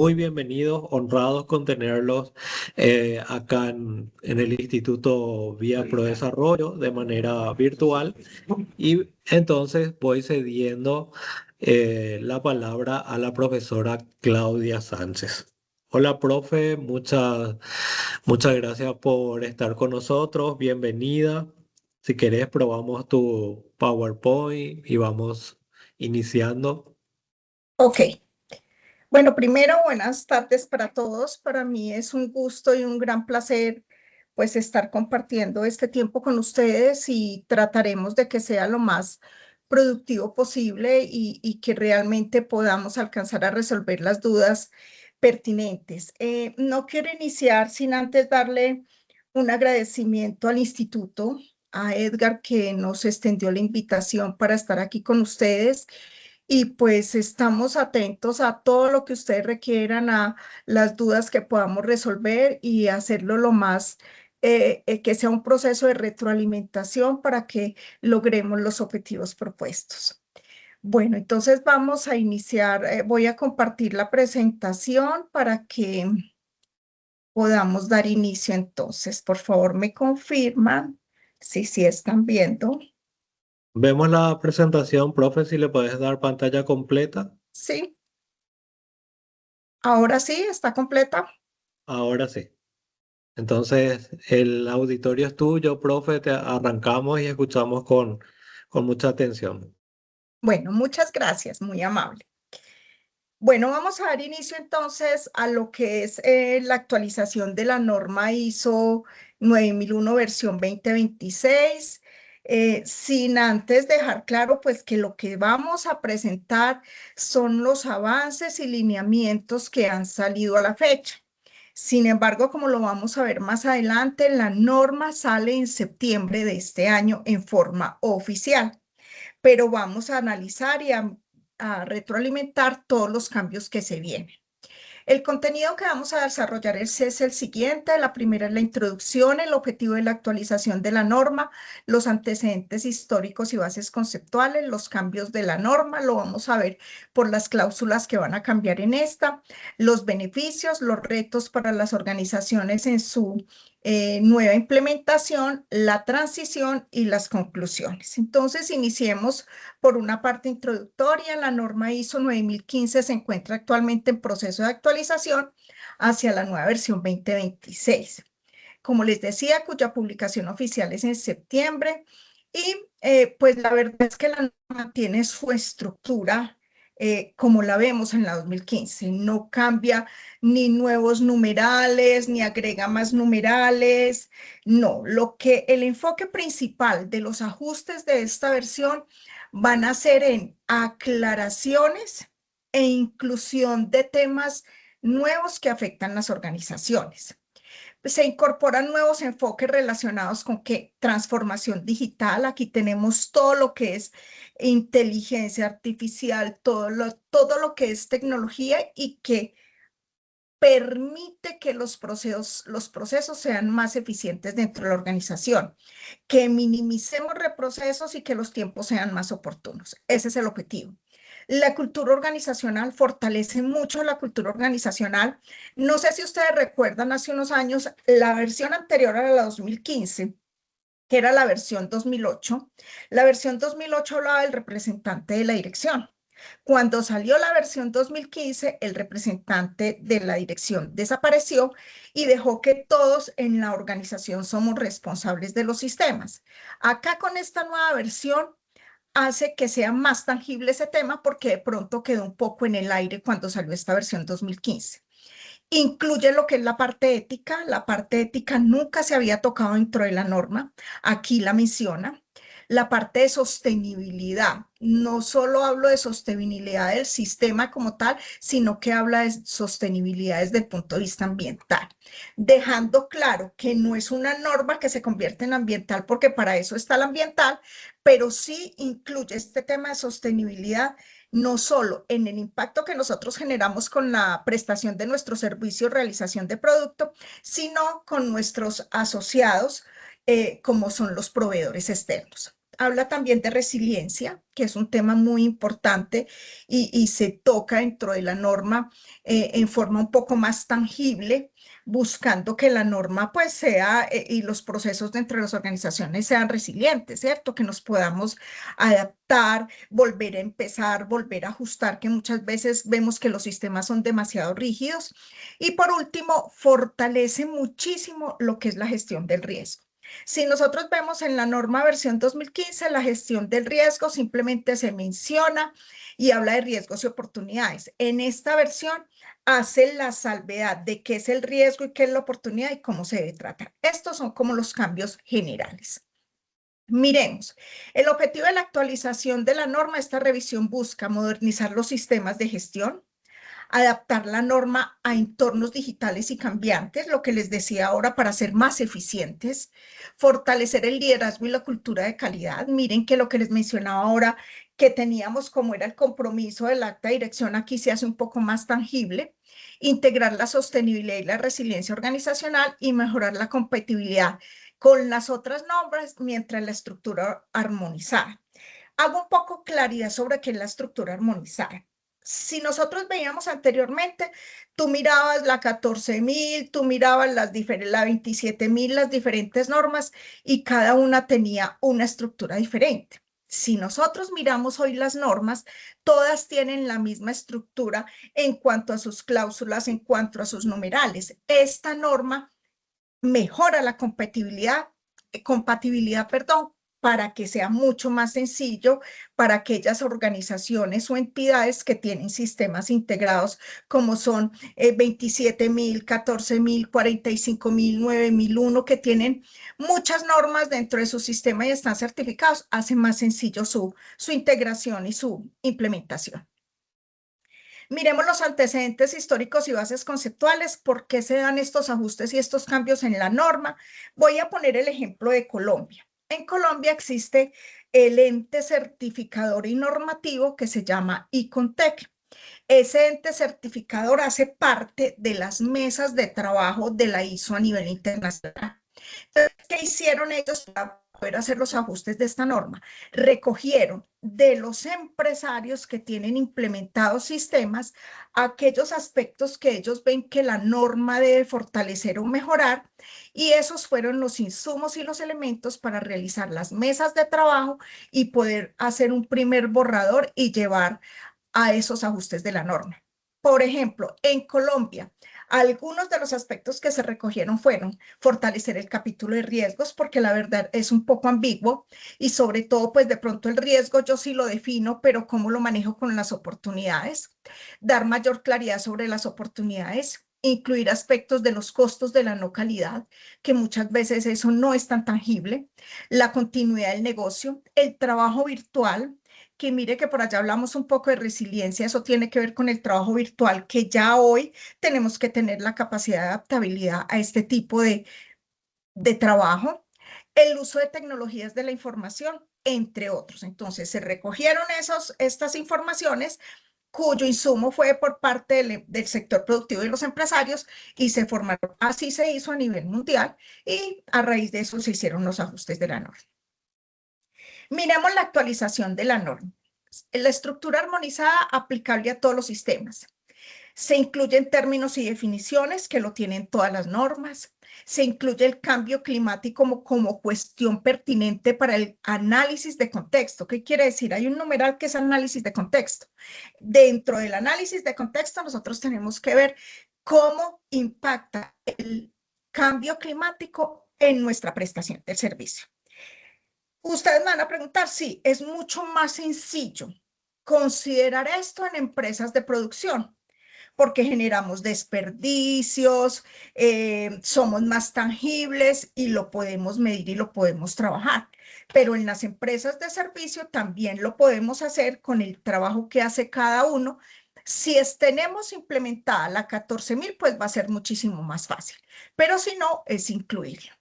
Muy bienvenidos, honrados con tenerlos acá en el Instituto Vía Pro Desarrollo de manera virtual. Y entonces voy cediendo la palabra a la profesora Claudia Sánchez. Hola, profe, muchas gracias por estar con nosotros. Bienvenida. Si querés, probamos tu PowerPoint y vamos iniciando. Ok, bueno, primero buenas tardes para todos. Para mí es un gusto y un gran placer pues estar compartiendo este tiempo con ustedes y trataremos de que sea lo más productivo posible y que realmente podamos alcanzar a resolver las dudas pertinentes. No quiero iniciar sin antes darle un agradecimiento al instituto, a Edgar que nos extendió la invitación para estar aquí con ustedes y pues estamos atentos a todo lo que ustedes requieran, a las dudas que podamos resolver y hacerlo lo más, que sea un proceso de retroalimentación para que logremos los objetivos propuestos. Bueno, entonces vamos a iniciar. Voy a compartir la presentación para que podamos dar inicio entonces. Por favor, me confirman si sí están viendo. Vemos la presentación, profe, si le puedes dar pantalla completa. Sí, ahora sí, está completa. Ahora sí. Entonces, el auditorio es tuyo, profe, te arrancamos y escuchamos con mucha atención. Bueno, muchas gracias, muy amable. Bueno, vamos a dar inicio entonces a lo que es la actualización de la norma ISO 9001 versión 2026, sin antes dejar claro pues que lo que vamos a presentar son los avances y lineamientos que han salido a la fecha. Sin embargo, como lo vamos a ver más adelante, la norma sale en septiembre de este año en forma oficial, pero vamos a analizar y a retroalimentar todos los cambios que se vienen. El contenido que vamos a desarrollar es el siguiente. La primera es la introducción, el objetivo de la actualización de la norma, los antecedentes históricos y bases conceptuales, los cambios de la norma, lo vamos a ver por las cláusulas que van a cambiar en esta, los beneficios, los retos para las organizaciones en su nueva implementación, la transición y las conclusiones. Entonces, iniciemos por una parte introductoria. La norma ISO 9015 se encuentra actualmente en proceso de actualización hacia la nueva versión 2026. Como les decía, cuya publicación oficial es en septiembre y pues la verdad es que la norma tiene su estructura como la vemos en la 2015. No cambia ni nuevos numerales, ni agrega más numerales. No, lo que el enfoque principal de los ajustes de esta versión van a ser en aclaraciones e inclusión de temas nuevos que afectan las organizaciones. Se incorporan nuevos enfoques relacionados con qué transformación digital. Aquí tenemos todo lo que es inteligencia artificial, todo lo que es tecnología y que permite que los procesos sean más eficientes dentro de la organización, que minimicemos reprocesos y que los tiempos sean más oportunos. Ese es el objetivo. La cultura organizacional fortalece mucho la cultura organizacional. No sé si ustedes recuerdan hace unos años la versión anterior a la 2015, que era la versión 2008. La versión 2008 hablaba del representante de la dirección. Cuando salió la versión 2015, el representante de la dirección desapareció y dejó que todos en la organización somos responsables de los sistemas. Acá con esta nueva versión hace que sea más tangible ese tema porque de pronto quedó un poco en el aire cuando salió esta versión 2015. Incluye lo que es la parte ética. La parte ética nunca se había tocado dentro de la norma. Aquí la menciona. La parte de sostenibilidad. No solo hablo de sostenibilidad del sistema como tal, sino que habla de sostenibilidad desde el punto de vista ambiental. Dejando claro que no es una norma que se convierte en ambiental porque para eso está la ambiental, pero sí incluye este tema de sostenibilidad no solo en el impacto que nosotros generamos con la prestación de nuestro servicio, realización de producto, sino con nuestros asociados, como son los proveedores externos. habla también de resiliencia, que es un tema muy importante y se toca dentro de la norma en forma un poco más tangible, buscando que la norma pues sea y los procesos dentro de las organizaciones sean resilientes, ¿cierto? Que nos podamos adaptar, volver a empezar, volver a ajustar, que muchas veces vemos que los sistemas son demasiado rígidos. Y por último, fortalece muchísimo lo que es la gestión del riesgo. Si nosotros vemos en la norma versión 2015, la gestión del riesgo simplemente se menciona y habla de riesgos y oportunidades. En esta versión hace la salvedad de qué es el riesgo y qué es la oportunidad y cómo se debe tratar. Estos son como los cambios generales. Miremos, el objetivo de la actualización de la norma, esta revisión busca modernizar los sistemas de gestión, adaptar la norma a entornos digitales y cambiantes, lo que les decía ahora, para ser más eficientes, fortalecer el liderazgo y la cultura de calidad. Miren que lo que les mencionaba ahora, que teníamos como era el compromiso del acta de dirección, aquí se hace un poco más tangible, integrar la sostenibilidad y la resiliencia organizacional y mejorar la compatibilidad con las otras normas mientras la estructura armonizada. Hago un poco claridad sobre qué es la estructura armonizada. Si nosotros veíamos anteriormente, tú mirabas la 14.000, tú mirabas la 27.000, las diferentes normas y cada una tenía una estructura diferente. Si nosotros miramos hoy las normas, todas tienen la misma estructura en cuanto a sus cláusulas, en cuanto a sus numerales. Esta norma mejora la compatibilidad, perdón, para que sea mucho más sencillo para aquellas organizaciones o entidades que tienen sistemas integrados como son 27.000, 14.000, 45.000, 9.001, que tienen muchas normas dentro de su sistema y están certificados, hace más sencillo su integración y su implementación. Miremos los antecedentes históricos y bases conceptuales, por qué se dan estos ajustes y estos cambios en la norma. Voy a poner el ejemplo de Colombia. En Colombia existe el ente certificador y normativo que se llama ICONTEC. Ese ente certificador hace parte de las mesas de trabajo de la ISO a nivel internacional. Entonces, ¿qué hicieron ellos para poder hacer los ajustes de esta norma? Recogieron de los empresarios que tienen implementados sistemas aquellos aspectos que ellos ven que la norma debe fortalecer o mejorar, y esos fueron los insumos y los elementos para realizar las mesas de trabajo y poder hacer un primer borrador y llevar a esos ajustes de la norma. Por ejemplo, en Colombia, algunos de los aspectos que se recogieron fueron fortalecer el capítulo de riesgos, porque la verdad es un poco ambiguo y sobre todo, pues de pronto el riesgo yo sí lo defino, pero cómo lo manejo con las oportunidades, dar mayor claridad sobre las oportunidades, incluir aspectos de los costos de la no calidad, que muchas veces eso no es tan tangible, la continuidad del negocio, el trabajo virtual, que mire que por allá hablamos un poco de resiliencia, eso tiene que ver con el trabajo virtual, que ya hoy tenemos que tener la capacidad de adaptabilidad a este tipo de trabajo, el uso de tecnologías de la información, entre otros. Entonces, se recogieron estas informaciones cuyo insumo fue por parte del sector productivo y los empresarios y se formaron. Así se hizo a nivel mundial y a raíz de eso se hicieron los ajustes de la norma. Miremos la actualización de la norma. La estructura armonizada aplicable a todos los sistemas. Se incluyen términos y definiciones que lo tienen todas las normas. Se incluye el cambio climático como cuestión pertinente para el análisis de contexto. ¿Qué quiere decir? Hay un numeral que es análisis de contexto. Dentro del análisis de contexto, nosotros tenemos que ver cómo impacta el cambio climático en nuestra prestación del servicio. Ustedes me van a preguntar, sí, es mucho más sencillo considerar esto en empresas de producción, porque generamos desperdicios, somos más tangibles y lo podemos medir y lo podemos trabajar. Pero en las empresas de servicio también lo podemos hacer con el trabajo que hace cada uno. Si tenemos implementada la 14.000, pues va a ser muchísimo más fácil, pero si no, es incluirlo.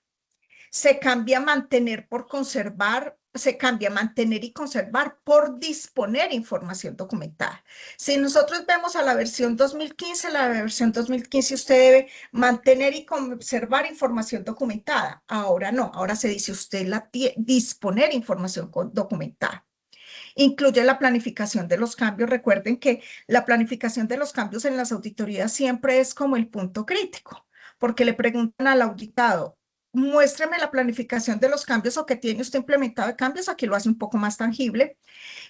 Se cambia mantener por conservar, se cambia mantener y conservar por disponer información documentada. Si nosotros vemos a la versión 2015, la versión 2015 usted debe mantener y conservar información documentada. Ahora no, ahora se dice usted disponer información documentada. Incluye la planificación de los cambios. Recuerden que la planificación de los cambios en las auditorías siempre es como el punto crítico, porque le preguntan al auditado, muéstreme la planificación de los cambios o que tiene usted implementado de cambios, aquí lo hace un poco más tangible.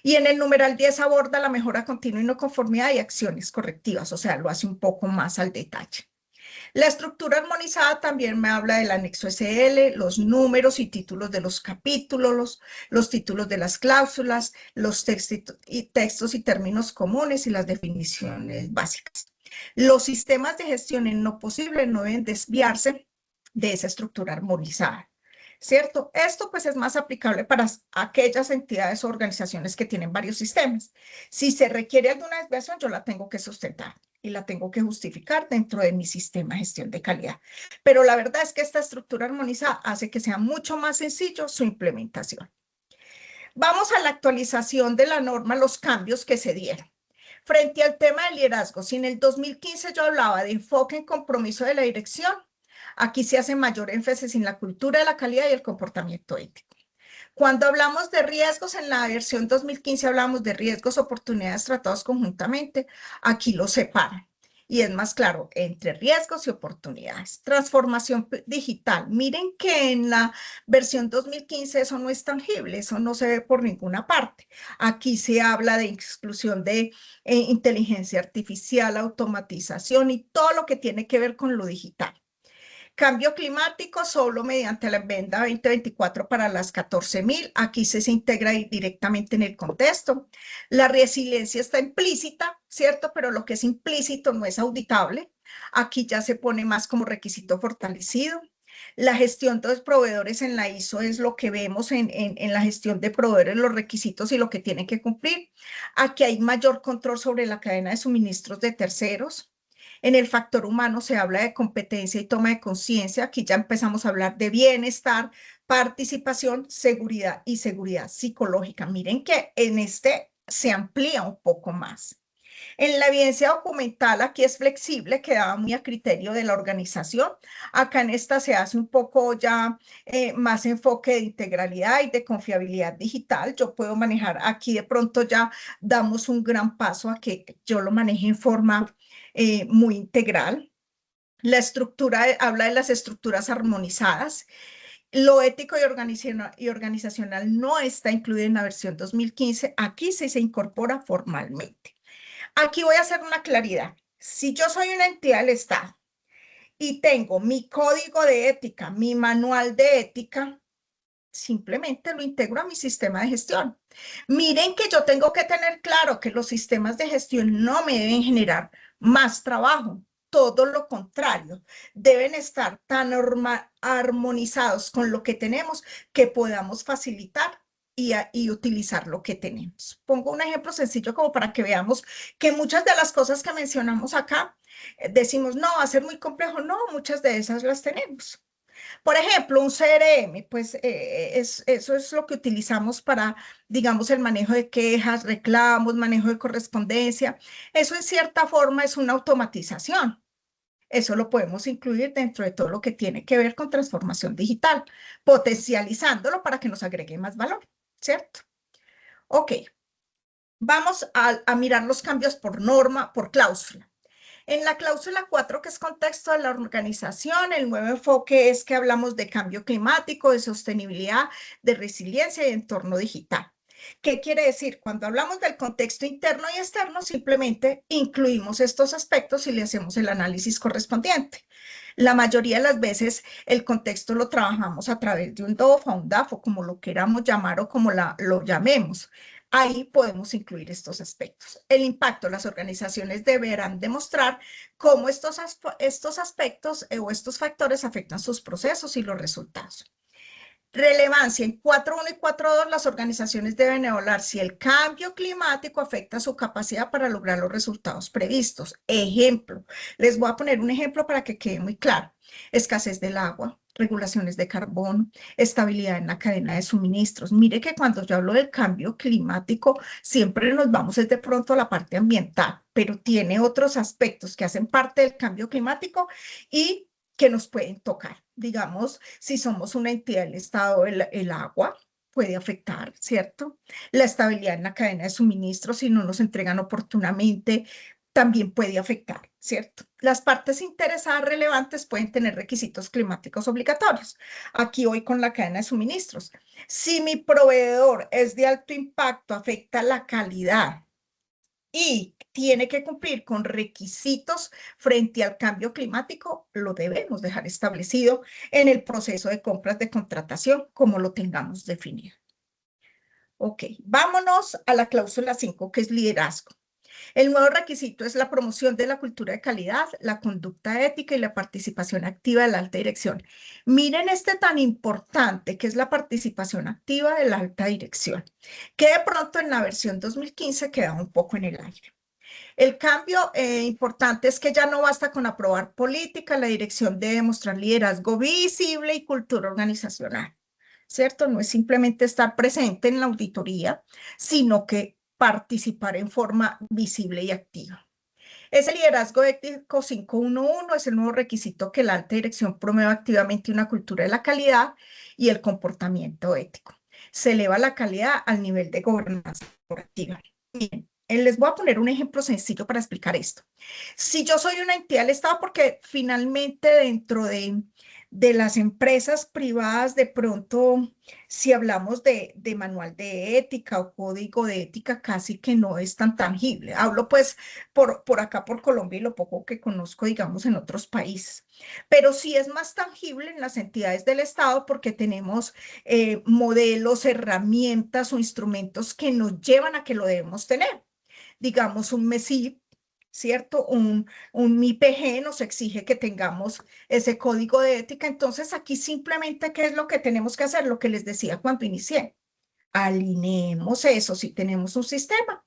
Y en el numeral 10 aborda la mejora continua y no conformidad y acciones correctivas, o sea, lo hace un poco más al detalle. La estructura armonizada también me habla del anexo SL, los números y títulos de los capítulos, los títulos de las cláusulas, los textos y términos comunes y las definiciones básicas. Los sistemas de gestión en lo posible no deben desviarse de esa estructura armonizada. ¿Cierto? Esto pues es más aplicable para aquellas entidades o organizaciones que tienen varios sistemas. Si se requiere alguna desviación, yo la tengo que sustentar y la tengo que justificar dentro de mi sistema de gestión de calidad. Pero la verdad es que esta estructura armonizada hace que sea mucho más sencillo su implementación. Vamos a la actualización de la norma, los cambios que se dieron. Frente al tema del liderazgo, si en el 2015 yo hablaba de enfoque en compromiso de la dirección, aquí se hace mayor énfasis en la cultura de la calidad y el comportamiento ético. Cuando hablamos de riesgos, en la versión 2015 hablamos de riesgos, oportunidades tratados conjuntamente. Aquí lo separan y es más claro entre riesgos y oportunidades. Transformación digital. Miren que en la versión 2015 eso no es tangible, eso no se ve por ninguna parte. Aquí se habla de exclusión de inteligencia artificial, automatización y todo lo que tiene que ver con lo digital. Cambio climático solo mediante la enmienda 2024 para las 14.000. Aquí se integra directamente en el contexto. La resiliencia está implícita, ¿cierto? Pero lo que es implícito no es auditable. Aquí ya se pone más como requisito fortalecido. La gestión de los proveedores en la ISO es lo que vemos en la gestión de proveedores, los requisitos y lo que tienen que cumplir. Aquí hay mayor control sobre la cadena de suministros de terceros. En el factor humano se habla de competencia y toma de conciencia. Aquí ya empezamos a hablar de bienestar, participación, seguridad y seguridad psicológica. Miren que en este se amplía un poco más. En la evidencia documental aquí es flexible, quedaba muy a criterio de la organización. Acá en esta se hace un poco ya más enfoque de integralidad y de confiabilidad digital. Yo puedo manejar aquí de pronto ya damos un gran paso a que yo lo maneje en forma muy integral. La estructura habla de las estructuras armonizadas. Lo ético y organizacional no está incluido en la versión 2015. Aquí sí se incorpora formalmente. Aquí voy a hacer una claridad. Si yo soy una entidad del Estado y tengo mi código de ética, mi manual de ética, simplemente lo integro a mi sistema de gestión. Miren que yo tengo que tener claro que los sistemas de gestión no me deben generar más trabajo. Todo lo contrario, deben estar tan armonizados con lo que tenemos que podamos facilitar y utilizar lo que tenemos. Pongo un ejemplo sencillo como para que veamos que muchas de las cosas que mencionamos acá, decimos, no, va a ser muy complejo. No, muchas de esas las tenemos. Por ejemplo, un CRM, pues eso es lo que utilizamos para, digamos, el manejo de quejas, reclamos, manejo de correspondencia. Eso en cierta forma es una automatización. Eso lo podemos incluir dentro de todo lo que tiene que ver con transformación digital, potencializándolo para que nos agregue más valor, ¿cierto? Ok, vamos a mirar los cambios por norma, por cláusula. En la cláusula 4, que es contexto de la organización, el nuevo enfoque es que hablamos de cambio climático, de sostenibilidad, de resiliencia y entorno digital. ¿Qué quiere decir? Cuando hablamos del contexto interno y externo, simplemente incluimos estos aspectos y le hacemos el análisis correspondiente. La mayoría de las veces el contexto lo trabajamos a través de un DOF o un DAFO, como lo queramos llamar o como lo llamemos. Ahí podemos incluir estos aspectos. El impacto, las organizaciones deberán demostrar cómo estos aspectos o estos factores afectan sus procesos y los resultados. Relevancia en 4.1 y 4.2, las organizaciones deben evaluar si el cambio climático afecta su capacidad para lograr los resultados previstos. Ejemplo, les voy a poner un ejemplo para que quede muy claro. Escasez del agua, regulaciones de carbono, estabilidad en la cadena de suministros. Mire que cuando yo hablo del cambio climático, siempre nos vamos desde pronto a la parte ambiental, pero tiene otros aspectos que hacen parte del cambio climático y que nos pueden tocar. Digamos, si somos una entidad del Estado, el agua puede afectar, ¿cierto? La estabilidad en la cadena de suministro, si no nos entregan oportunamente, también puede afectar, ¿cierto? Las partes interesadas relevantes pueden tener requisitos climáticos obligatorios. Aquí voy con la cadena de suministros. Si mi proveedor es de alto impacto, afecta la calidad y tiene que cumplir con requisitos frente al cambio climático, lo debemos dejar establecido en el proceso de compras de contratación, como lo tengamos definido. Ok, vámonos a la cláusula 5, que es liderazgo. El nuevo requisito es la promoción de la cultura de calidad, la conducta ética y la participación activa de la alta dirección. Miren este tan importante que es la participación activa de la alta dirección, que de pronto en la versión 2015 queda un poco en el aire. El cambio importante es que ya no basta con aprobar política, la dirección debe mostrar liderazgo visible y cultura organizacional, ¿cierto? No es simplemente estar presente en la auditoría, sino que participar en forma visible y activa. Ese liderazgo ético 511 es el nuevo requisito que la alta dirección promueva activamente una cultura de la calidad y el comportamiento ético. Se eleva la calidad al nivel de gobernanza corporativa. Bien, les voy a poner un ejemplo sencillo para explicar esto. Si yo soy una entidad del Estado, porque finalmente dentro de las empresas privadas, de pronto, si hablamos de manual de ética o código de ética, casi que no es tan tangible. Hablo pues por acá, por Colombia y lo poco que conozco, digamos, en otros países. Pero sí es más tangible en las entidades del Estado porque tenemos modelos, herramientas o instrumentos que nos llevan a que lo debemos tener. Digamos, un MESI, ¿cierto? Un MIPG nos exige que tengamos ese código de ética. Entonces, aquí simplemente, ¿qué es lo que tenemos que hacer? Lo que les decía cuando inicié. Alineemos eso si tenemos un sistema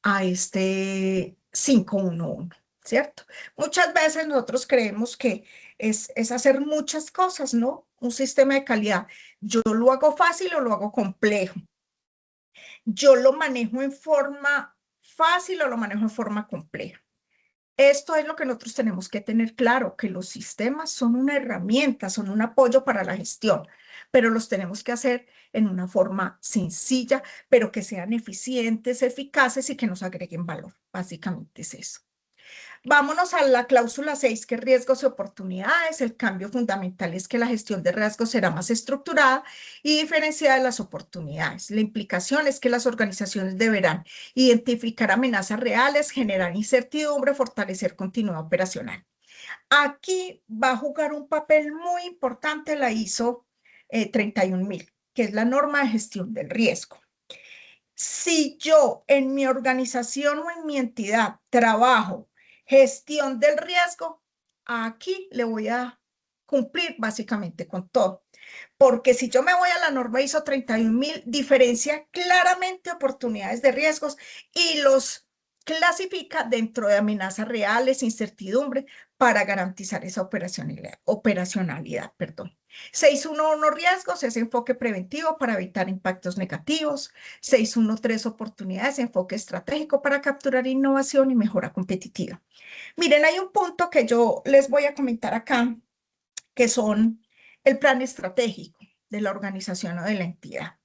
a este 511, ¿cierto? Muchas veces nosotros creemos que es hacer muchas cosas, ¿no? Un sistema de calidad. Yo lo hago fácil o lo hago complejo. Yo lo manejo en forma fácil o lo manejo en forma compleja. Esto es lo que nosotros tenemos que tener claro, que los sistemas son una herramienta, son un apoyo para la gestión, pero los tenemos que hacer en una forma sencilla, pero que sean eficientes, eficaces y que nos agreguen valor. Básicamente es eso. Vámonos a la cláusula 6, que es riesgos y oportunidades. El cambio fundamental es que la gestión de riesgos será más estructurada y diferenciada de las oportunidades. La implicación es que las organizaciones deberán identificar amenazas reales, generar incertidumbre, fortalecer continuidad operacional. Aquí va a jugar un papel muy importante la ISO 31000, que es la norma de gestión del riesgo. Si yo en mi organización o en mi entidad trabajo gestión del riesgo, aquí le voy a cumplir básicamente con todo. Porque si yo me voy a la norma ISO 31000, diferencia claramente oportunidades de riesgos y los clasifica dentro de amenazas reales, incertidumbre, para garantizar esa operacionalidad. 611 riesgos es enfoque preventivo para evitar impactos negativos. 613 oportunidades, enfoque estratégico para capturar innovación y mejora competitiva. Miren, hay un punto que yo les voy a comentar acá, que son el plan estratégico de la organización o de la entidad.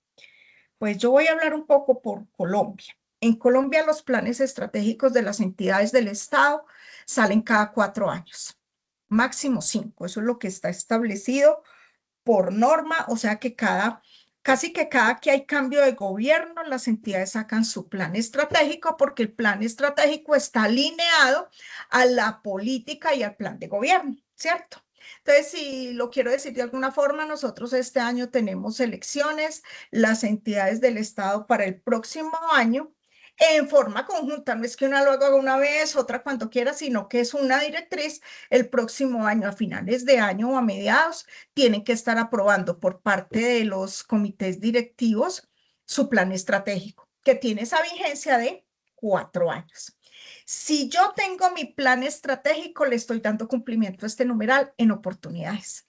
Pues yo voy a hablar un poco por Colombia. En Colombia los planes estratégicos de las entidades del Estado salen cada 4 años, máximo 5. Eso es lo que está establecido por norma, o sea que casi que cada que hay cambio de gobierno, las entidades sacan su plan estratégico porque el plan estratégico está alineado a la política y al plan de gobierno, ¿cierto? Entonces, si lo quiero decir de alguna forma, nosotros este año tenemos elecciones, las entidades del Estado para el próximo año en forma conjunta. No es que una lo haga una vez, otra cuando quiera, sino que es una directriz. El próximo año, a finales de año o a mediados, tienen que estar aprobando por parte de los comités directivos su plan estratégico, que tiene esa vigencia de 4 años. Si yo tengo mi plan estratégico, le estoy dando cumplimiento a este numeral en oportunidades.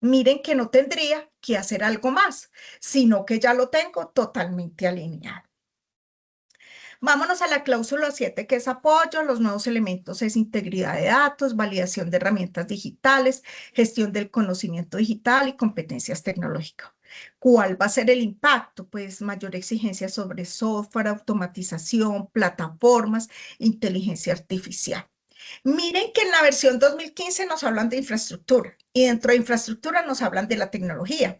Miren que no tendría que hacer algo más, sino que ya lo tengo totalmente alineado. Vámonos a la cláusula 7, que es apoyo. Los nuevos elementos es integridad de datos, validación de herramientas digitales, gestión del conocimiento digital y competencias tecnológicas. ¿Cuál va a ser el impacto? Pues mayor exigencia sobre software, automatización, plataformas, inteligencia artificial. Miren que en la versión 2015 nos hablan de infraestructura y dentro de infraestructura nos hablan de la tecnología,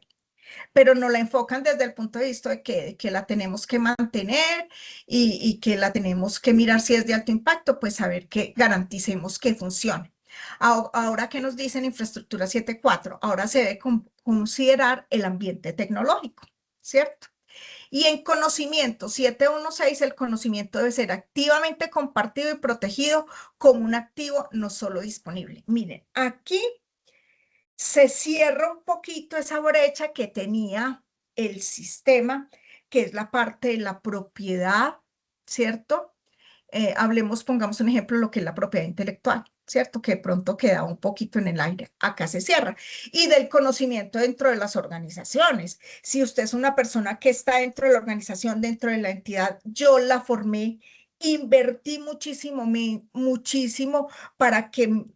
pero no la enfocan desde el punto de vista de que la tenemos que mantener y que la tenemos que mirar si es de alto impacto, pues saber que garanticemos que funcione. Ahora que nos dicen infraestructura 7.4, ahora se debe considerar el ambiente tecnológico, ¿cierto? Y en conocimiento 7.1.6, el conocimiento debe ser activamente compartido y protegido como un activo no solo disponible. Miren, aquí se cierra un poquito esa brecha que tenía el sistema, que es la parte de la propiedad, ¿cierto? Hablemos, pongamos un ejemplo, lo que es la propiedad intelectual, ¿cierto? Que de pronto queda un poquito en el aire. Acá se cierra. Y del conocimiento dentro de las organizaciones. Si usted es una persona que está dentro de la organización, dentro de la entidad, yo la formé, invertí muchísimo, muchísimo para que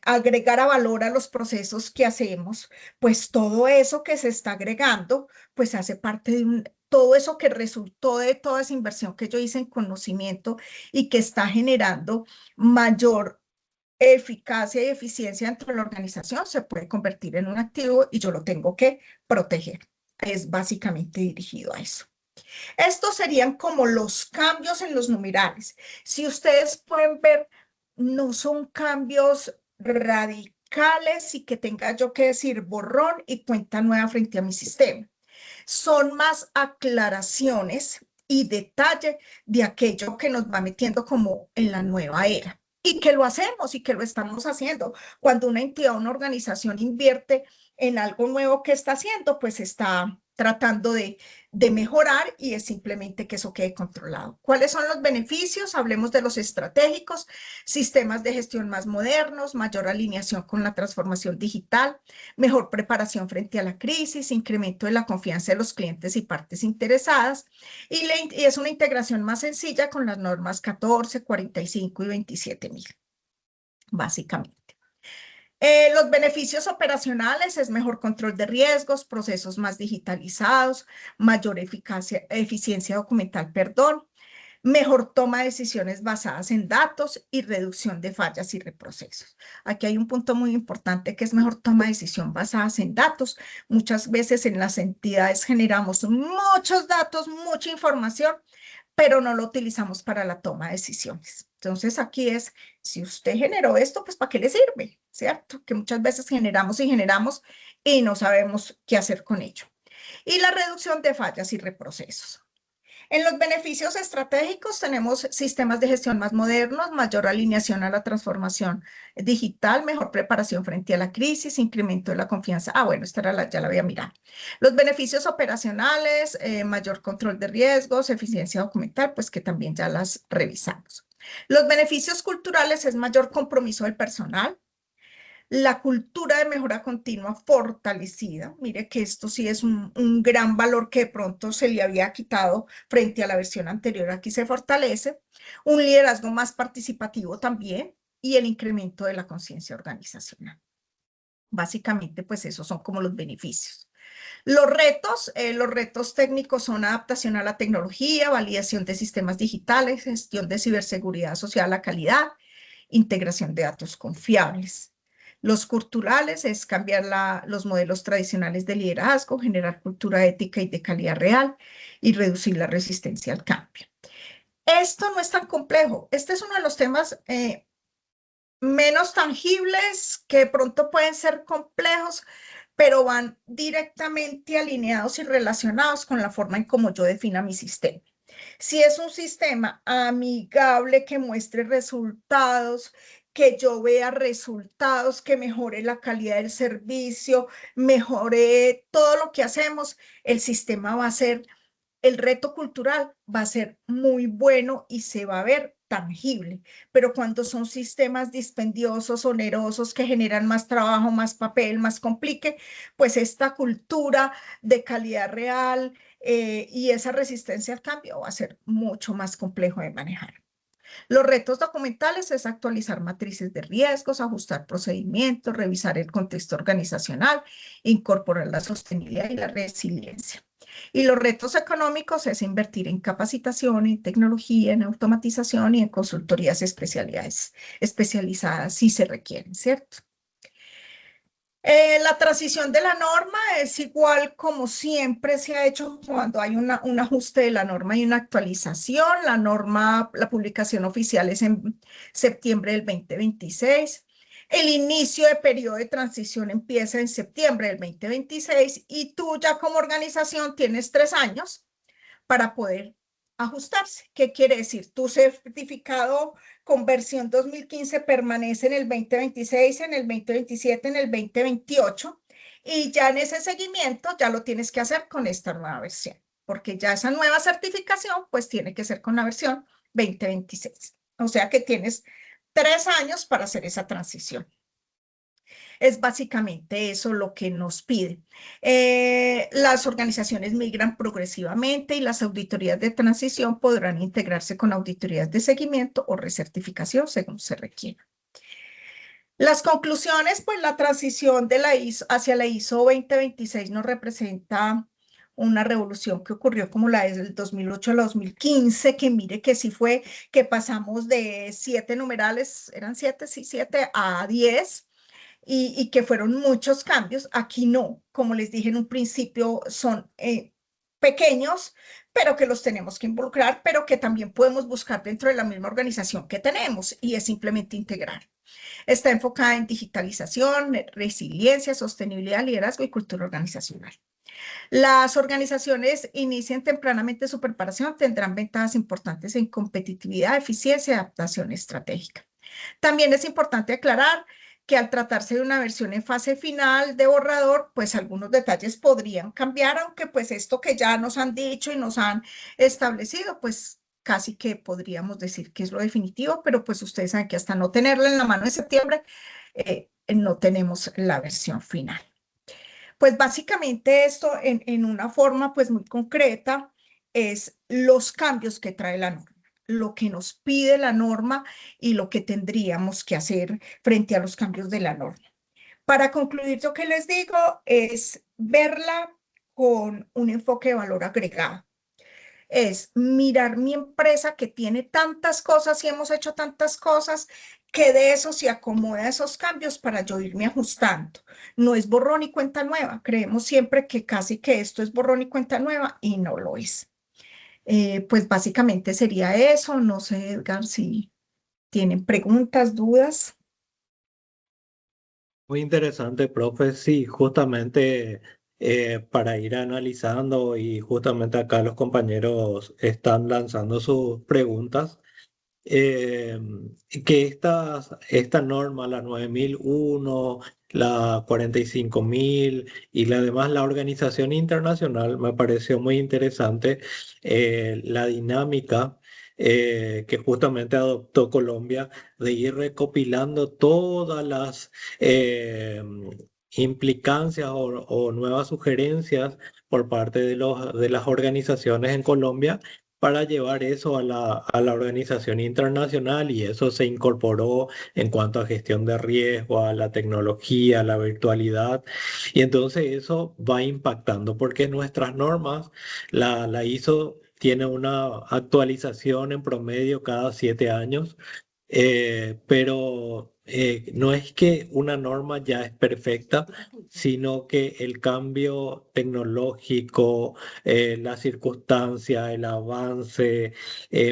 agregara valor a los procesos que hacemos, pues todo eso que se está agregando, pues hace parte de todo eso que resultó de toda esa inversión que yo hice en conocimiento y que está generando mayor eficacia y eficiencia dentro de la organización, se puede convertir en un activo y yo lo tengo que proteger. Es básicamente dirigido a eso. Estos serían como los cambios en los numerales. Si ustedes pueden ver, no son cambios radicales y que tenga yo que decir borrón y cuenta nueva frente a mi sistema. Son más aclaraciones y detalle de aquello que nos va metiendo como en la nueva era. Y que lo hacemos y que lo estamos haciendo. Cuando una entidad, una organización invierte en algo nuevo que está haciendo, pues está tratando de mejorar y es simplemente que eso quede controlado. ¿Cuáles son los beneficios? Hablemos de los estratégicos, sistemas de gestión más modernos, mayor alineación con la transformación digital, mejor preparación frente a la crisis, incremento de la confianza de los clientes y partes interesadas, y es una integración más sencilla con las normas 14, 45 y 27.000, básicamente. Los beneficios operacionales es mejor control de riesgos, procesos más digitalizados, mayor eficiencia documental, perdón, mejor toma de decisiones basadas en datos y reducción de fallas y reprocesos. Aquí hay un punto muy importante que es mejor toma de decisión basadas en datos. Muchas veces en las entidades generamos muchos datos, mucha información, pero no lo utilizamos para la toma de decisiones. Entonces aquí es, si usted generó esto, pues ¿para qué le sirve? ¿Cierto? Que muchas veces generamos y no sabemos qué hacer con ello. Y la reducción de fallas y reprocesos. En los beneficios estratégicos tenemos sistemas de gestión más modernos, mayor alineación a la transformación digital, mejor preparación frente a la crisis, incremento de la confianza. Bueno, esta era ya la había mirado. Los beneficios operacionales, mayor control de riesgos, eficiencia documental, pues que también ya las revisamos. Los beneficios culturales es mayor compromiso del personal, la cultura de mejora continua fortalecida. Mire que esto sí es un gran valor que de pronto se le había quitado frente a la versión anterior. Aquí se fortalece. Un liderazgo más participativo también y el incremento de la conciencia organizacional. Básicamente, pues esos son como los beneficios. Los retos técnicos son adaptación a la tecnología, validación de sistemas digitales, gestión de ciberseguridad asociada a la calidad, integración de datos confiables. Los culturales es cambiar los modelos tradicionales de liderazgo, generar cultura ética y de calidad real y reducir la resistencia al cambio. Esto no es tan complejo. Este es uno de los temas menos tangibles que de pronto pueden ser complejos, pero van directamente alineados y relacionados con la forma en cómo yo defino mi sistema. Si es un sistema amigable que muestre resultados, que yo vea resultados, que mejore la calidad del servicio, mejore todo lo que hacemos, el sistema va a ser, el reto cultural va a ser muy bueno y se va a ver tangible. Pero cuando son sistemas dispendiosos, onerosos, que generan más trabajo, más papel, más complique, pues esta cultura de calidad real y esa resistencia al cambio va a ser mucho más complejo de manejar. Los retos documentales es actualizar matrices de riesgos, ajustar procedimientos, revisar el contexto organizacional, incorporar la sostenibilidad y la resiliencia. Y los retos económicos es invertir en capacitación, en tecnología, en automatización y en consultorías especializadas si se requieren, ¿cierto? La transición de la norma es igual como siempre se ha hecho cuando hay un ajuste de la norma y una actualización. La norma, la publicación oficial es en septiembre del 2026. El inicio de periodo de transición empieza en septiembre del 2026 y tú ya como organización tienes 3 años para poder ajustarse. ¿Qué quiere decir? Tu certificado con versión 2015 permanece en el 2026, en el 2027, en el 2028 y ya en ese seguimiento ya lo tienes que hacer con esta nueva versión, porque ya esa nueva certificación pues tiene que ser con la versión 2026. O sea que tienes 3 años para hacer esa transición. Es básicamente eso lo que nos pide. Las organizaciones migran progresivamente y las auditorías de transición podrán integrarse con auditorías de seguimiento o recertificación según se requiera. Las conclusiones, pues la transición de la ISO hacia la ISO 2026 nos representa una revolución que ocurrió como la del 2008 al 2015, que mire que sí fue que pasamos de 7 numerales, eran 7, sí, 7 a 10, y que fueron muchos cambios. Aquí no, como les dije en un principio, son pequeños, pero que los tenemos que involucrar, pero que también podemos buscar dentro de la misma organización que tenemos y es simplemente integrar. Está enfocada en digitalización, resiliencia, sostenibilidad, liderazgo y cultura organizacional. Las organizaciones inician tempranamente su preparación, tendrán ventajas importantes en competitividad, eficiencia y adaptación estratégica. También es importante aclarar que al tratarse de una versión en fase final de borrador, pues algunos detalles podrían cambiar, aunque pues esto que ya nos han dicho y nos han establecido, pues casi que podríamos decir que es lo definitivo, pero pues ustedes saben que hasta no tenerla en la mano en septiembre, no tenemos la versión final. Pues básicamente esto en una forma pues muy concreta es los cambios que trae la norma, lo que nos pide la norma y lo que tendríamos que hacer frente a los cambios de la norma. Para concluir, yo que les digo es verla con un enfoque de valor agregado. Es mirar mi empresa que tiene tantas cosas y hemos hecho tantas cosas que de eso se acomoda esos cambios para yo irme ajustando. No es borrón y cuenta nueva. Creemos siempre que casi que esto es borrón y cuenta nueva y no lo es. Pues básicamente sería eso. No sé, Edgar, si tienen preguntas, dudas. Muy interesante, profe. Sí, justamente para ir analizando y justamente acá los compañeros están lanzando sus preguntas. eh, que esta norma, la 9001, la 45000 y la demás, la organización internacional, me pareció muy interesante la dinámica que justamente adoptó Colombia de ir recopilando todas las implicancias o nuevas sugerencias por parte de las organizaciones en Colombia para llevar eso a la organización internacional y eso se incorporó en cuanto a gestión de riesgo, a la tecnología, a la virtualidad y entonces eso va impactando porque nuestras normas, la ISO tiene una actualización en promedio cada 7 años, pero no es que una norma ya es perfecta, sino que el cambio tecnológico, la circunstancia, el avance,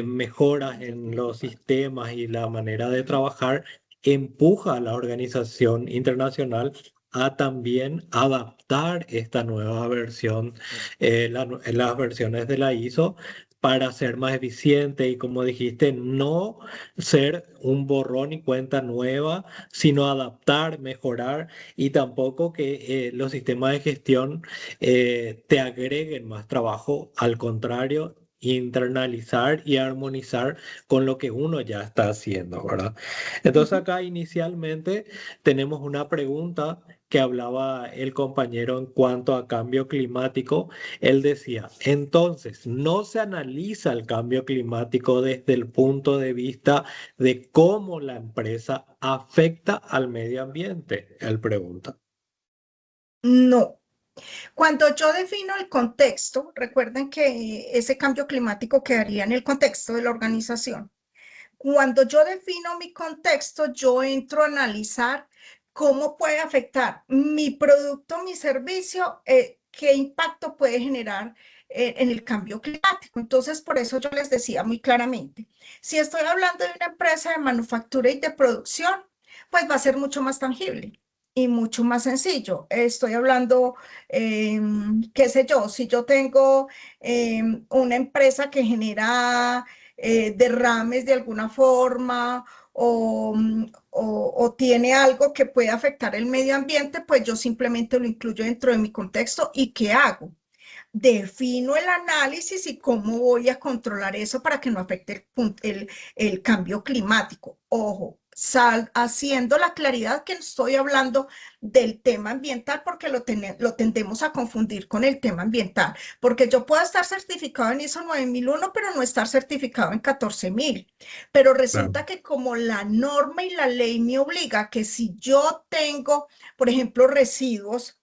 mejoras en los sistemas y la manera de trabajar, empuja a la organización internacional a también adaptar esta nueva versión, las versiones de la ISO para ser más eficiente y, como dijiste, no ser un borrón y cuenta nueva, sino adaptar, mejorar, y tampoco que los sistemas de gestión te agreguen más trabajo. Al contrario, internalizar y armonizar con lo que uno ya está haciendo, ¿verdad? Entonces Ujú. acá inicialmente tenemos una pregunta que hablaba el compañero en cuanto a cambio climático. Él decía, entonces, no se analiza el cambio climático desde el punto de vista de cómo la empresa afecta al medio ambiente. Él pregunta. No. Cuando yo defino el contexto, recuerden que ese cambio climático quedaría en el contexto de la organización. Cuando yo defino mi contexto, yo entro a analizar cómo puede afectar mi producto, mi servicio, qué impacto puede generar en el cambio climático. Entonces, por eso yo les decía muy claramente, si estoy hablando de una empresa de manufactura y de producción, pues va a ser mucho más tangible y mucho más sencillo. Estoy hablando, qué sé yo, si yo tengo una empresa que genera derrames de alguna forma o tiene algo que puede afectar el medio ambiente, pues yo simplemente lo incluyo dentro de mi contexto. ¿Y qué hago? Defino el análisis y cómo voy a controlar eso para que no afecte el cambio climático. Ojo, haciendo la claridad que estoy hablando del tema ambiental porque lo tendemos a confundir con el tema ambiental, porque yo puedo estar certificado en ISO 9001, pero no estar certificado en 14000. Pero Claro. resulta que como la norma y la ley me obliga que si yo tengo, por ejemplo, residuos,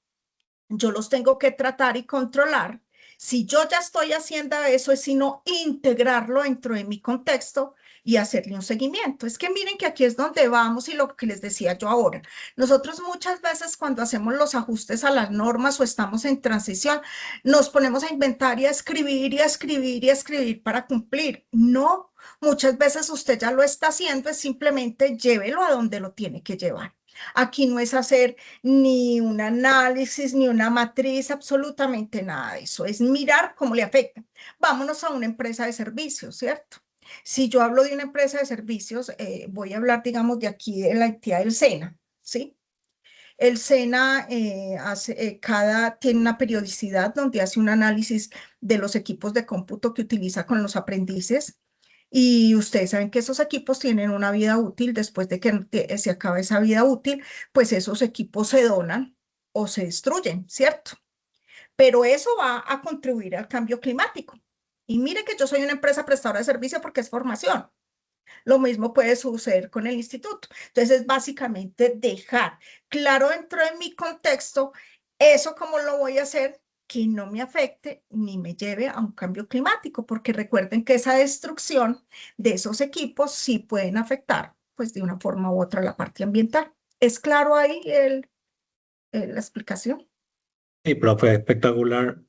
yo los tengo que tratar y controlar. Si yo ya estoy haciendo eso, es sino integrarlo dentro de mi contexto y hacerle un seguimiento. Es que miren que aquí es donde vamos y lo que les decía yo ahora. Nosotros muchas veces cuando hacemos los ajustes a las normas o estamos en transición, nos ponemos a inventar y a escribir y a escribir y a escribir para cumplir. No, muchas veces usted ya lo está haciendo, es simplemente llévelo a donde lo tiene que llevar. Aquí no es hacer ni un análisis, ni una matriz, absolutamente nada de eso. Es mirar cómo le afecta. Vámonos a una empresa de servicios, ¿cierto? Si yo hablo de una empresa de servicios, voy a hablar, digamos, de aquí de la entidad del SENA, ¿sí? El SENA tiene una periodicidad donde hace un análisis de los equipos de cómputo que utiliza con los aprendices. Y ustedes saben que esos equipos tienen una vida útil. Después de que se acabe esa vida útil, pues esos equipos se donan o se destruyen, ¿cierto? Pero eso va a contribuir al cambio climático. Y mire que yo soy una empresa prestadora de servicio porque es formación. Lo mismo puede suceder con el instituto. Entonces, es básicamente dejar claro dentro de mi contexto eso cómo lo voy a hacer que no me afecte ni me lleve a un cambio climático, porque recuerden que esa destrucción de esos equipos sí pueden afectar, pues de una forma u otra, la parte ambiental. ¿Es claro ahí la explicación? Sí, profe, espectacular.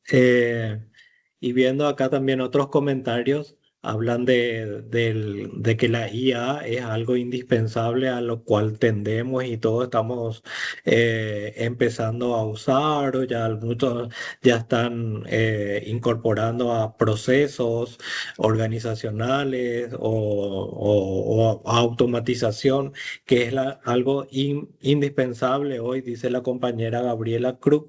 Y viendo acá también otros comentarios, hablan de que la IA es algo indispensable a lo cual tendemos y todos estamos empezando a usar, o ya muchos ya están incorporando a procesos organizacionales o a automatización, que es algo indispensable hoy, dice la compañera Gabriela Cruz.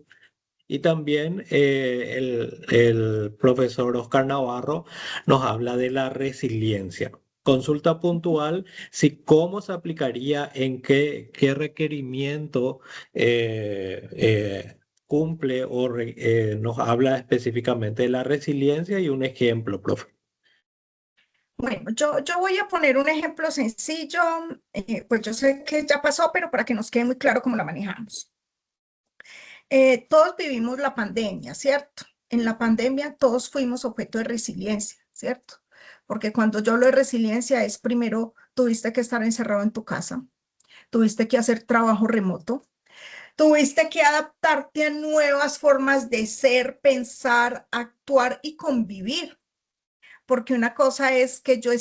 Y también el profesor Oscar Navarro nos habla de la resiliencia. Consulta puntual, si cómo se aplicaría, en qué requerimiento cumple nos habla específicamente de la resiliencia y un ejemplo, profe. Bueno, yo voy a poner un ejemplo sencillo, pues yo sé que ya pasó, pero para que nos quede muy claro cómo la manejamos. Todos vivimos la pandemia, ¿cierto? En la pandemia todos fuimos objeto de resiliencia, ¿cierto? Porque cuando yo hablo de resiliencia es primero tuviste que estar encerrado en tu casa, tuviste que hacer trabajo remoto, tuviste que adaptarte a nuevas formas de ser, pensar, actuar y convivir. porque una cosa es que yo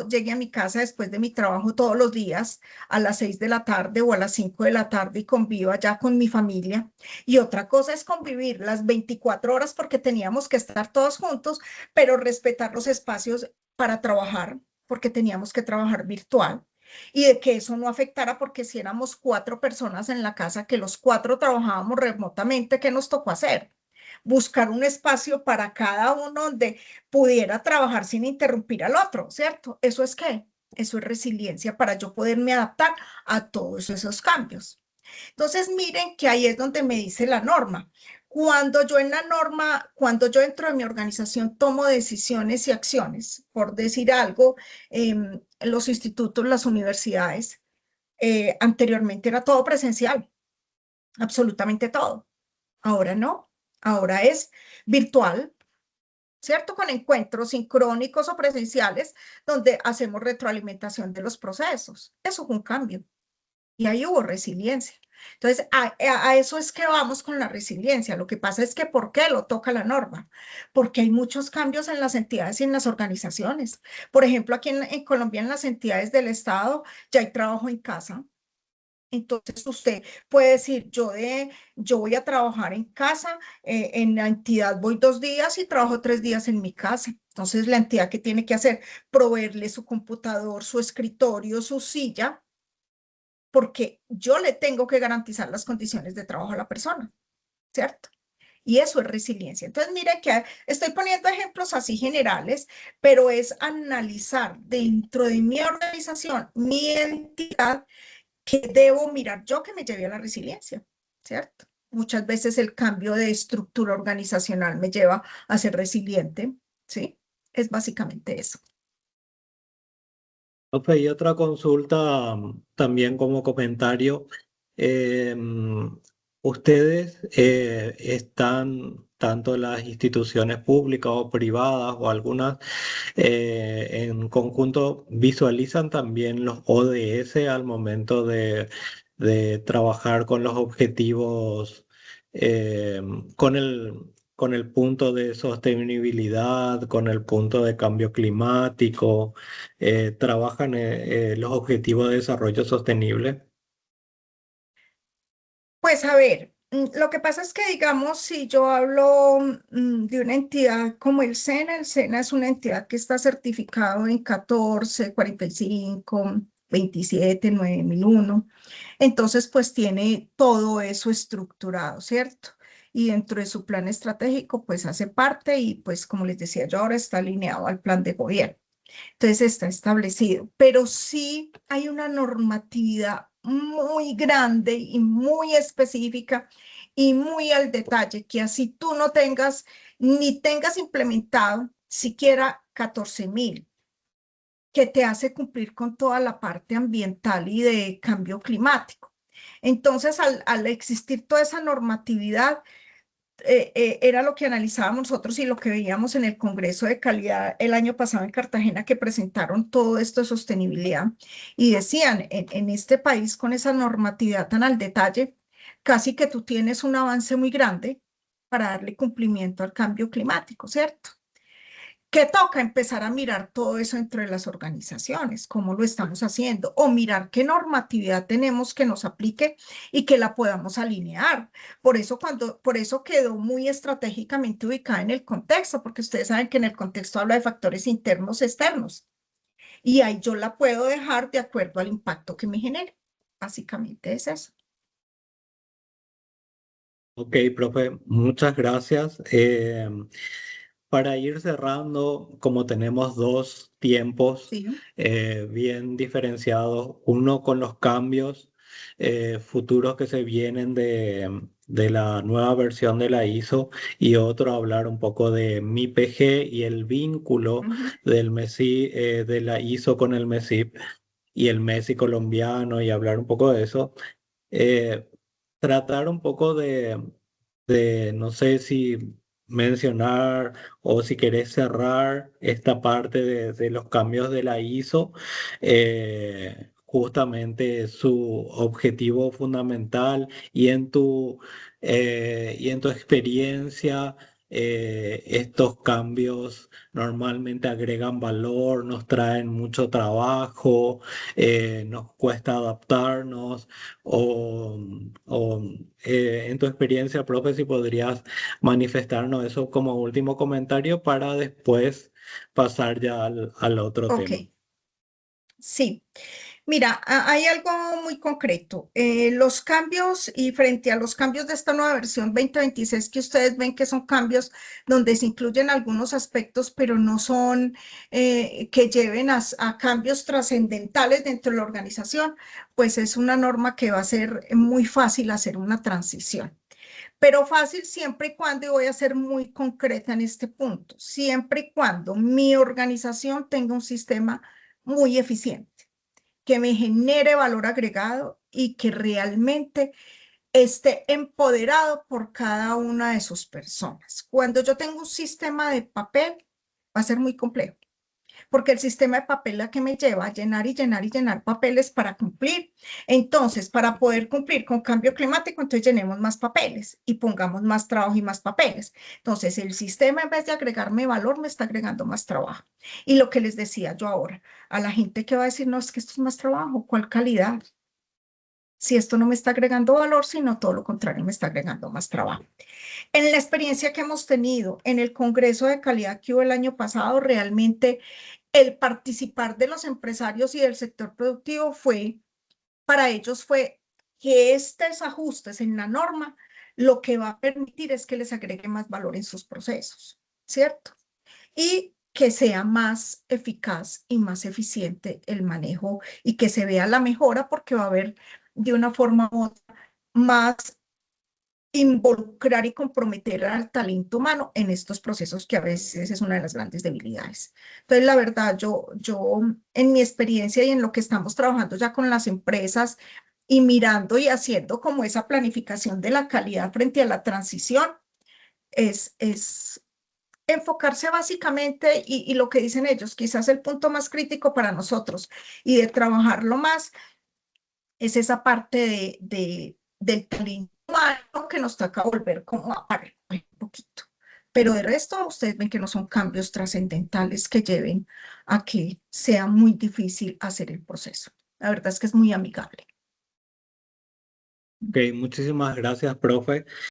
llegue a mi casa después de mi trabajo todos los días a las 6 de la tarde o a las 5 de la tarde y conviva ya con mi familia. Y otra cosa es convivir las 24 horas porque teníamos que estar todos juntos, pero respetar los espacios para trabajar, porque teníamos que trabajar virtual. Y de que eso no afectara, porque si éramos 4 personas en la casa, que los 4 trabajábamos remotamente, ¿qué nos tocó hacer? Buscar un espacio para cada uno donde pudiera trabajar sin interrumpir al otro, ¿cierto? ¿Eso es qué? Eso es resiliencia para yo poderme adaptar a todos esos cambios. Entonces, miren que ahí es donde me dice la norma. Cuando yo en la norma, cuando yo dentro de mi organización tomo decisiones y acciones, por decir algo, en los institutos, las universidades, anteriormente era todo presencial, absolutamente todo. Ahora no, ahora es virtual, ¿cierto? Con encuentros sincrónicos o presenciales donde hacemos retroalimentación de los procesos. Eso fue un cambio y ahí hubo resiliencia. Entonces, a eso es que vamos con la resiliencia. Lo que pasa es que, ¿por qué lo toca la norma? Porque hay muchos cambios en las entidades y en las organizaciones. Por ejemplo, aquí en Colombia, en las entidades del Estado, ya hay trabajo en casa. Entonces usted puede decir, yo voy a trabajar en casa, en la entidad voy 2 días y trabajo 3 días en mi casa. Entonces la entidad que tiene que hacer, proveerle su computador, su escritorio, su silla, porque yo le tengo que garantizar las condiciones de trabajo a la persona, ¿cierto? Y eso es resiliencia. Entonces, mire que estoy poniendo ejemplos así generales, pero es analizar dentro de mi organización, mi entidad, que debo mirar yo que me lleve a la resiliencia, ¿cierto? Muchas veces el cambio de estructura organizacional me lleva a ser resiliente, ¿sí? Es básicamente eso. Profe, y otra consulta también como comentario. ¿Ustedes están, tanto las instituciones públicas o privadas o algunas en conjunto, visualizan también los ODS al momento de trabajar con los objetivos, eh, con con el punto de sostenibilidad, con el punto de cambio climático? ¿Trabajan los objetivos de desarrollo sostenible? Pues a ver, lo que pasa es que, digamos, si yo hablo de una entidad como el SENA es una entidad que está certificado en 14, 45, 27, 9001. Entonces, pues tiene todo eso estructurado, ¿cierto? Y dentro de su plan estratégico, pues hace parte y pues como les decía yo ahora está alineado al plan de gobierno. Entonces está establecido, pero sí hay una normatividad muy grande y muy específica y muy al detalle, que así tú no tengas ni tengas implementado siquiera 14.000, que te hace cumplir con toda la parte ambiental y de cambio climático. Entonces, al existir toda esa normatividad, era lo que analizábamos nosotros y lo que veíamos en el Congreso de Calidad el año pasado en Cartagena, que presentaron todo esto de sostenibilidad y decían, en este país con esa normatividad tan al detalle, casi que tú tienes un avance muy grande para darle cumplimiento al cambio climático, ¿cierto? ¿Qué toca? Empezar a mirar todo eso entre las organizaciones, cómo lo estamos haciendo, o mirar qué normatividad tenemos que nos aplique y que la podamos alinear. Por eso quedó muy estratégicamente ubicada en el contexto, porque ustedes saben que en el contexto habla de factores internos, externos, y ahí yo la puedo dejar de acuerdo al impacto que me genere. Básicamente es eso. Ok, profe, muchas gracias. Para ir cerrando, como tenemos dos tiempos Sí. bien diferenciados, uno con los cambios futuros que se vienen de la nueva versión de la ISO y otro hablar un poco de MIPG y el vínculo Ujú. del MESI, de la ISO con el MESIP y el MESI colombiano y hablar un poco de eso. Eh, Tratar un poco no sé si mencionar o si querés cerrar esta parte de los cambios de la ISO, justamente su objetivo fundamental y en tu experiencia. estos cambios normalmente agregan valor, nos traen mucho trabajo, nos cuesta adaptarnos, o, en tu experiencia, profe, si podrías manifestarnos eso como último comentario para después pasar ya al otro Ok, tema. sí. Mira, hay algo muy concreto. Los cambios y frente a los cambios de esta nueva versión 2026 que ustedes ven que son cambios donde se incluyen algunos aspectos, pero no son que lleven a cambios trascendentales dentro de la organización, pues es una norma que va a ser muy fácil hacer una transición. Pero fácil siempre y cuando, y voy a ser muy concreta en este punto, siempre y cuando mi organización tenga un sistema muy eficiente que me genere valor agregado y que realmente esté empoderado por cada una de sus personas. Cuando yo tengo un sistema de papel, va a ser muy complejo, porque el sistema de papel la que me lleva a llenar y llenar y llenar papeles para cumplir. Entonces, para poder cumplir con cambio climático, entonces llenemos más papeles y pongamos más trabajo y más papeles. Entonces, el sistema en vez de agregarme valor, me está agregando más trabajo. Y lo que les decía yo ahora, a la gente que va a decir, no, es que esto es más trabajo, ¿cuál calidad? Si esto no me está agregando valor, sino todo lo contrario, me está agregando más trabajo. En la experiencia que hemos tenido en el Congreso de Calidad que hubo el año pasado, realmente el participar de los empresarios y del sector productivo para ellos fue que estos ajustes en la norma lo que va a permitir es que les agregue más valor en sus procesos, ¿cierto? Y que sea más eficaz y más eficiente el manejo y que se vea la mejora porque va a haber de una forma u otra más involucrar y comprometer al talento humano en estos procesos que a veces es una de las grandes debilidades. Entonces, la verdad, yo en mi experiencia y en lo que estamos trabajando ya con las empresas y mirando y haciendo como esa planificación de la calidad frente a la transición, es enfocarse básicamente y lo que dicen ellos, quizás el punto más crítico para nosotros y de trabajarlo más es esa parte del talento humano que nos toca volver como a parar un poquito. Pero de resto, ustedes ven que no son cambios trascendentales que lleven a que sea muy difícil hacer el proceso. La verdad es que es muy amigable. Ok, muchísimas gracias, profe.